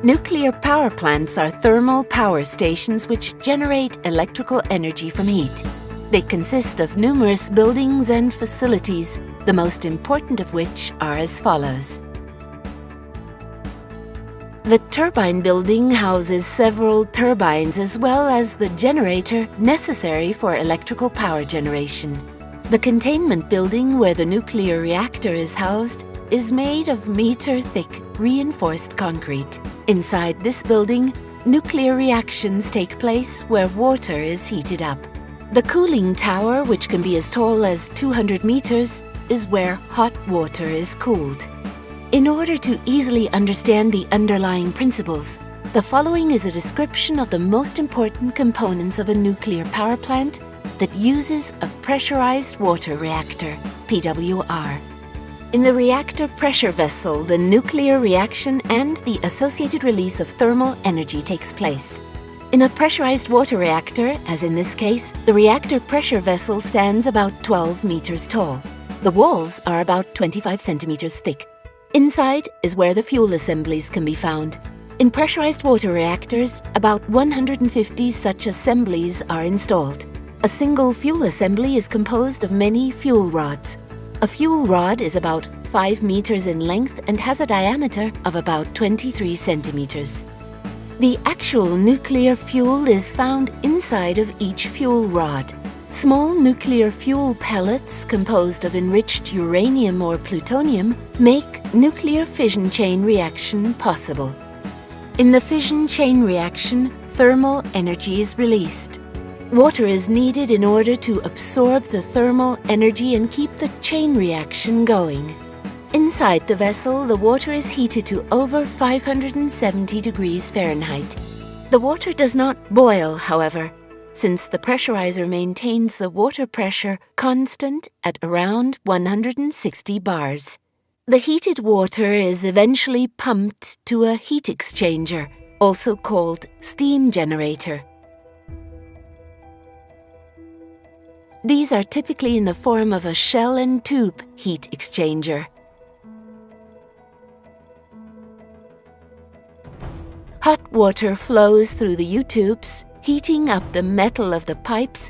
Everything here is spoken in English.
Nuclear power plants are thermal power stations which generate electrical energy from heat. They consist of numerous buildings and facilities, the most important of which are as follows. The turbine building houses several turbines as well as the generator necessary for electrical power generation. The containment building where the nuclear reactor is housed is made of meter-thick reinforced concrete. Inside this building, nuclear reactions take place where water is heated up. The cooling tower, which can be as tall as 200 meters, is where hot water is cooled. In order to easily understand the underlying principles, the following is a description of the most important components of a nuclear power plant that uses a pressurized water reactor, PWR. In the reactor pressure vessel, the nuclear reaction and the associated release of thermal energy takes place. In a pressurized water reactor, as in this case, the reactor pressure vessel stands about 12 meters tall. The walls are about 25 centimeters thick. Inside is where the fuel assemblies can be found. In pressurized water reactors, about 150 such assemblies are installed. A single fuel assembly is composed of many fuel rods. A fuel rod is about 5 meters in length and has a diameter of about 23 centimeters. The actual nuclear fuel is found inside of each fuel rod. Small nuclear fuel pellets composed of enriched uranium or plutonium make nuclear fission chain reaction possible. In the fission chain reaction, thermal energy is released. Water is needed in order to absorb the thermal energy and keep the chain reaction going. Inside the vessel, the water is heated to over 570 degrees Fahrenheit. The water does not boil, however, since the pressurizer maintains the water pressure constant at around 160 bars. The heated water is eventually pumped to a heat exchanger, also called steam generator. These are typically in the form of a shell and tube heat exchanger. Hot water flows through the U-tubes, heating up the metal of the pipes